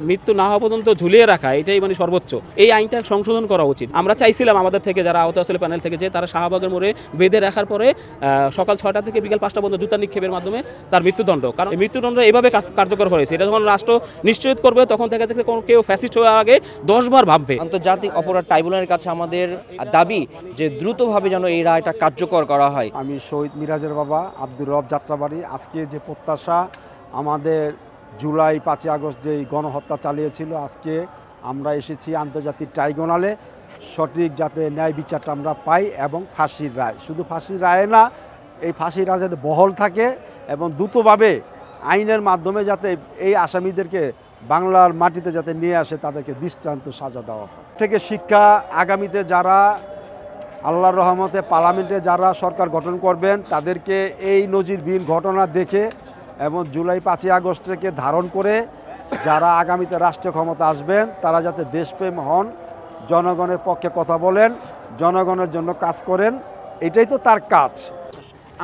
মৃত্যু না হওয়া পর্যন্ত ঝুলিয়ে রাখা এটাই মানে সর্বোচ্চ। এই আইনটা সংশোধন করা উচিত। আমরা চাইছিলাম আমাদের থেকে যারা আহত আসলে প্যানেল থেকে যে তারা শাহবাগের মোড়ে বেঁধে রাখার পরে সকাল 6টা থেকে বিকাল 5টা পর্যন্ত জুতা নিক্ষেপের মাধ্যমে তার মৃত্যুদণ্ড, কারণ এই মৃত্যুদণ্ড এভাবে কার্যকর হয়েছে। এটা যখন রাষ্ট্র নিশ্চিত করবে তখন থেকে কেউ ফ্যাসিস্ট হওয়ার আগে 10 বার ভাববে। আন্তর্জাতিক অপরাধ ট্রাইব্যুনালের কাছে আমাদের দাবি যে দ্রুতভাবে যেন এই রায়টা কার্যকর করা হয়। আমি শহীদ মিরাজের বাবা আব্দুর রব যাত্রাবাড়ি। আজকে যে প্রত্যাশা আমাদের জুলাই 5ই আগস্ট যেই গণহত্যা চালিয়েছিল, আজকে আমরা এসেছি আন্তর্জাতিক ট্রাইব্যুনালে সঠিক যাতে ন্যায় বিচারটা আমরা পাই এবং ফাঁসির রায়, শুধু ফাঁসির রায় না, এই ফাঁসির রায় যাতে বহাল থাকে এবং দ্রুতভাবে আইনের মাধ্যমে যাতে এই আসামিদেরকে বাংলার মাটিতে যাতে নিয়ে আসে, তাদেরকে দৃষ্টান্ত সাজা দেওয়া হয়। থেকে শিক্ষা, আগামীতে যারা আল্লাহর রহমতে পার্লামেন্টে যারা সরকার গঠন করবেন তাদেরকে এই নজিরবিহীন ঘটনা দেখে এবং জুলাই 5ই আগস্ট থেকে ধারণ করে যারা আগামীতে রাষ্ট্রীয় ক্ষমতা আসবেন তারা যাতে দেশপ্রেম হন, জনগণের পক্ষে কথা বলেন, জনগণের জন্য কাজ করেন, এটাই তো তার কাজ।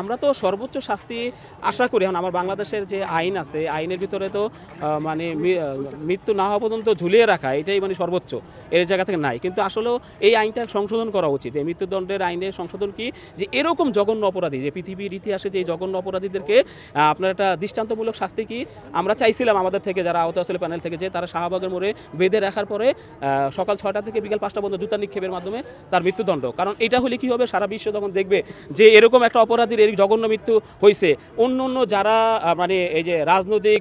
আমরা তো সর্বোচ্চ শাস্তি আশা করি। এখন আমার বাংলাদেশের যে আইন আছে, আইনের ভিতরে তো মানে মৃত্যু না হওয়া পর্যন্ত ঝুলিয়ে রাখা এটাই মানে সর্বোচ্চ, এর জায়গা থেকে নাই। কিন্তু আসলেও এই আইনটা সংশোধন করা উচিত। এই মৃত্যুদণ্ডের আইনের সংশোধন কি, যে এরকম জঘন্য অপরাধী, যে পৃথিবীর ইতিহাসে যে জঘন্য অপরাধীদেরকে আপনার একটা দৃষ্টান্তমূলক শাস্তি কি আমরা চাইছিলাম আমাদের থেকে যারা আহত আসলে প্যানেল থেকে যে তারা শাহবাগের মোড়ে বেঁধে রাখার পরে সকাল 6টা থেকে বিকাল 5টা পর্যন্ত জুতা নিক্ষেপের মাধ্যমে তার মৃত্যুদণ্ড। কারণ এটা হলে কি হবে, সারা বিশ্ব তখন দেখবে যে এরকম একটা অপরাধীর এই জঘন্য মৃত্যু হয়েছে। অন্য যারা মানে এই যে রাজনৈতিক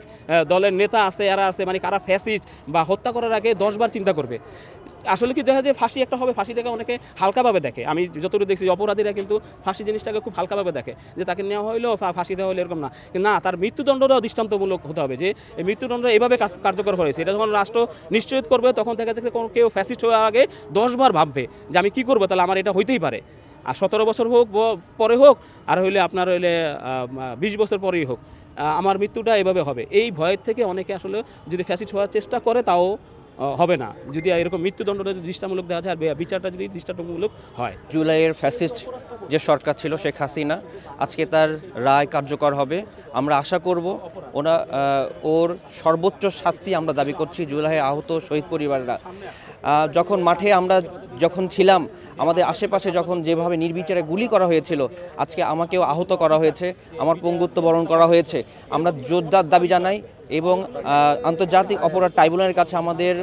দলের নেতা আছে, এরা আছে মানে কারা ফ্যাসিস্ট বা হত্যা করার আগে 10 বার চিন্তা করবে। আসলে কি দেখা যায় ফাঁসি একটা হবে, ফাঁসিটাকে অনেকে হালকাভাবে দেখে। আমি যতটুকু দেখছি অপরাধীরা কিন্তু ফাঁসি জিনিসটাকে খুব হালকাভাবে দেখে, যে তাকে নেওয়া হইলো ফাঁসি দেওয়া হলো এরকম না। না, তার মৃত্যুদণ্ডটাও দৃষ্টান্তমূলক হতে হবে, যে এই মৃত্যুদণ্ড এভাবে কার্যকর হয়েছে। এটা যখন রাষ্ট্র নিশ্চিত করবে তখন থেকে কেউ ফ্যাসিস্ট হওয়ার আগে 10 বার ভাববে যে আমি কী করবো, তাহলে আমার এটা হইতেই পারে। আর 17 বছর হোক পরে হোক, আর হইলে আপনার হইলে 20 বছর পরেই হোক, আমার মৃত্যুটা এভাবে হবে। এই ভয়ের থেকে অনেকে আসলে যদি ফ্যাসিস্ট হওয়ার চেষ্টা করে তাও হবে না, যদি এরকম মৃত্যুদণ্ডটা যদি দৃষ্টান্তমূলক দেওয়া যায়, আর বিচারটা যদি দৃষ্টান্তমূলক হয়। জুলাইয়ের ফ্যাসিস্ট যে সরকার ছিল শেখ হাসিনা, আজকে তার রায় কার্যকর হবে। আমরা আশা করব ওর সর্বোচ্চ শাস্তি আমরা দাবি করছি। জুলাইয়ে আহত শহীদ পরিবাররা যখন মাঠে আমরা যখন ছিলাম, আমাদের আশেপাশে যখন যেভাবে নির্বিচারে গুলি করা হয়েছিল, আজকে আমাকেও আহত করা হয়েছে, আমার পঙ্গুত্ব বরণ করা হয়েছে। আমরা জোরদার দাবি জানাই এবং আন্তর্জাতিক অপরাধ ট্রাইব্যুনালের কাছে আমাদের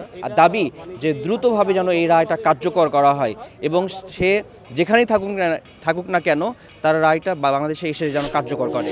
দাবি যে দ্রুতভাবে যেন এই রায়টা কার্যকর করা হয় এবং সে যেখানেই থাকুক না কেন তার রায়টা বাংলাদেশে এসে যেন কার্যকর করে।